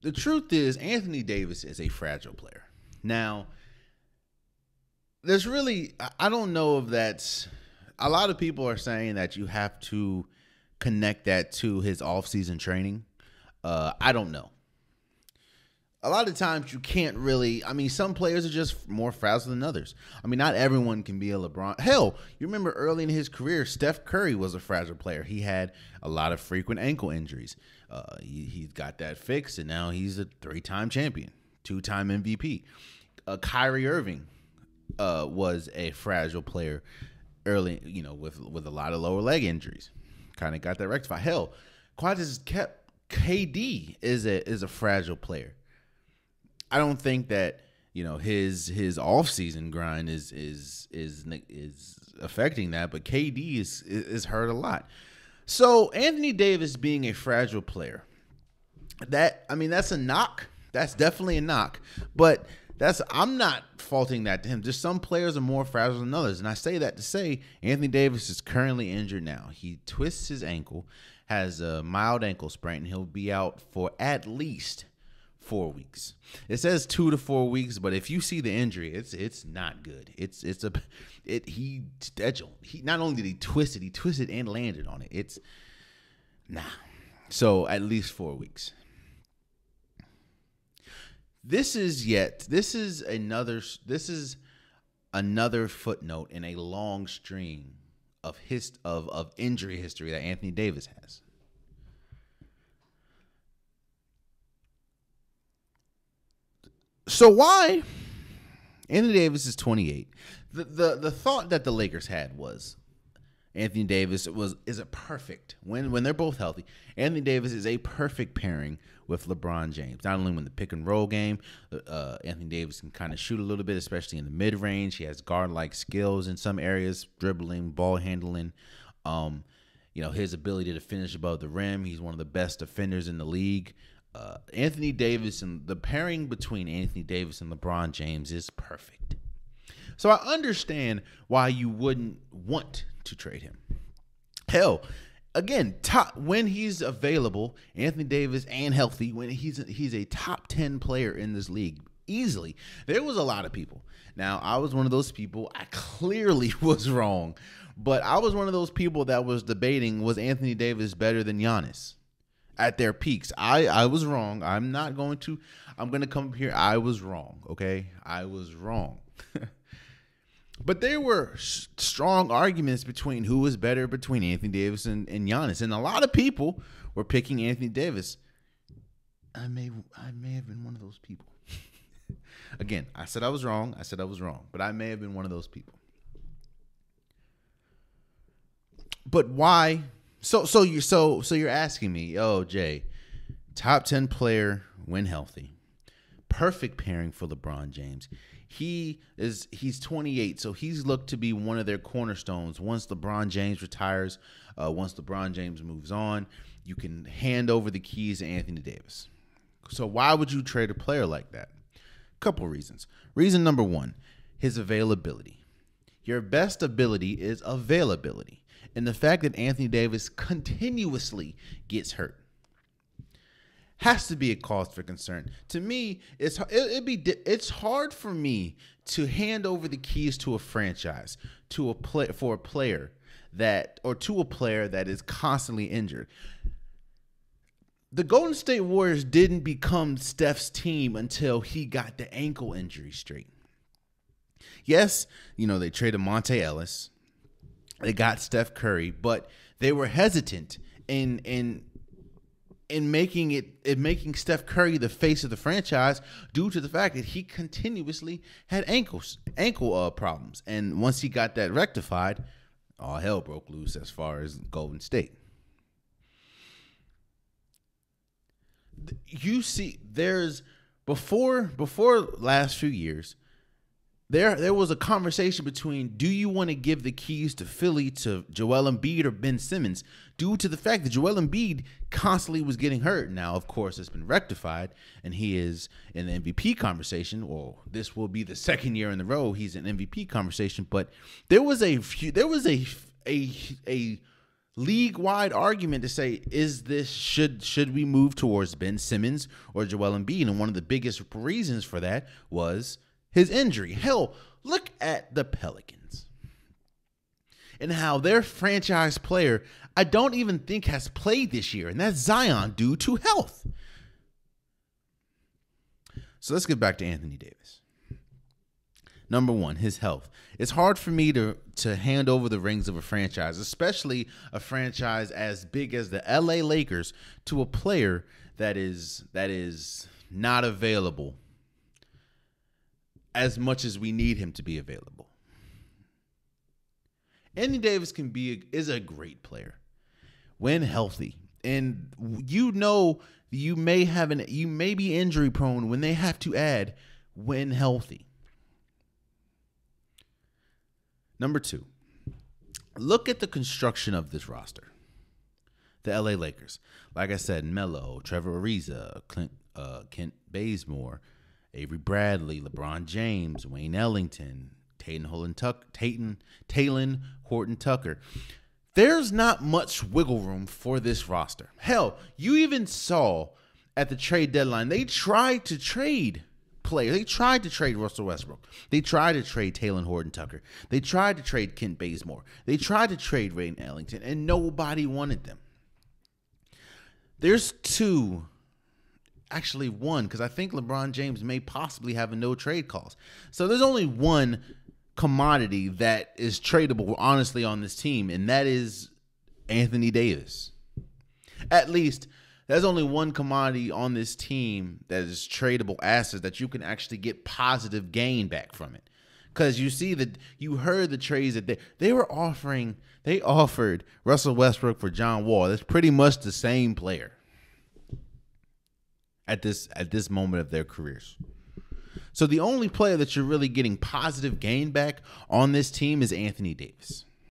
the truth is Anthony Davis is a fragile player. Now, there's really, I don't know if that's, a lot of people are saying that you have to connect that to his offseason training. I don't know. A lot of times you can't really, I mean, some players are just more fragile than others. I mean, not everyone can be a LeBron. Hell, you remember early in his career, Steph Curry was a fragile player. He had a lot of frequent ankle injuries. He got that fixed, and now he's a 3-time champion, 2-time MVP. Kyrie Irving was a fragile player early, with a lot of lower leg injuries. Kind of got that rectified. Hell, KD is a fragile player. I don't think that his offseason grind is affecting that, but KD is hurt a lot. So Anthony Davis being a fragile player, that's a knock. That's definitely a knock. But I'm not faulting that to him. Just some players are more fragile than others, and I say that to say Anthony Davis is currently injured now. He twists his ankle, has a mild ankle sprain, and he'll be out for at least 4 weeks. It says 2 to 4 weeks, but if you see the injury, it's not good. He not only did he twisted and landed on it. It's So at least 4 weeks. This is another footnote in a long string of injury history that Anthony Davis has. So why? Anthony Davis is 28. The thought that the Lakers had was Anthony Davis is a perfect when they're both healthy. Anthony Davis is a perfect pairing with LeBron James. Not only when the pick and roll game, Anthony Davis can kind of shoot a little bit, especially in the mid range. He has guard-like skills in some areas, dribbling, ball handling. His ability to finish above the rim. He's one of the best defenders in the league. Anthony Davis, and the pairing between Anthony Davis and LeBron James is perfect. So I understand why you wouldn't want to trade him. Hell, again, when he's available, Anthony Davis and healthy, when he's a top 10 player in this league easily. There was a lot of people. Now, I was one of those people. I clearly was wrong, but I was one of those people that was debating, was Anthony Davis better than Giannis at their peaks? I was wrong. I'm going to come up here. I was wrong. Okay. I was wrong. But there were strong arguments between who was better between Anthony Davis and Giannis. And a lot of people were picking Anthony Davis. I may have been one of those people. Again, I said I was wrong. But I may have been one of those people. But why? So you're asking me, Jay, top 10 player when healthy, perfect pairing for LeBron James. He's 28, so he's looked to be one of their cornerstones. Once LeBron James retires, once LeBron James moves on, you can hand over the keys to Anthony Davis. So why would you trade a player like that? Couple reasons. Reason number one, his availability. Your best ability is availability. And the fact that Anthony Davis continuously gets hurt has to be a cause for concern. To me, it's hard for me to hand over the keys to a franchise to a player that is constantly injured. The Golden State Warriors didn't become Steph's team until he got the ankle injury straight. Yes, they traded Monte Ellis. They got Steph Curry, but they were hesitant in making Steph Curry the face of the franchise due to the fact that he continuously had ankle problems. And once he got that rectified, all hell broke loose as far as Golden State. You see, there's before last few years, there was a conversation between, do you want to give the keys to Philly to Joel Embiid or Ben Simmons, due to the fact that Joel Embiid constantly was getting hurt. Now, of course, it's been rectified, and he is in the MVP conversation. Well, this will be the second year in a row he's in MVP conversation. But there was a league-wide argument to say, should we move towards Ben Simmons or Joel Embiid? And one of the biggest reasons for that was his injury. Hell, look at the Pelicans and how their franchise player, I don't even think has played this year, and that's Zion due to health. So let's get back to Anthony Davis. Number one, his health. It's hard for me to hand over the reins of a franchise, especially a franchise as big as the LA Lakers, to a player that is not available as much as we need him to be available. Anthony Davis is a great player when healthy. And you may be injury prone when they have to add when healthy. Number two, look at the construction of this roster. The LA Lakers. Like I said, Melo, Trevor Ariza, Kent Bazemore, Avery Bradley, LeBron James, Wayne Ellington, Talen Horton-Tucker. There's not much wiggle room for this roster. Hell, you even saw at the trade deadline, they tried to trade players. They tried to trade Russell Westbrook. They tried to trade Talen Horton-Tucker. They tried to trade Kent Bazemore. They tried to trade Wayne Ellington, and nobody wanted them. There's two, actually one, because I think LeBron James may possibly have a no-trade clause. So there's only one commodity that is tradable, honestly, on this team, and that is Anthony Davis. At least, there's only one commodity on this team that is tradable assets that you can actually get positive gain back from it. Because you heard the trades that they offered Russell Westbrook for John Wall. That's pretty much the same player at this moment of their careers. So the only player that you're really getting positive gain back on this team is Anthony Davis.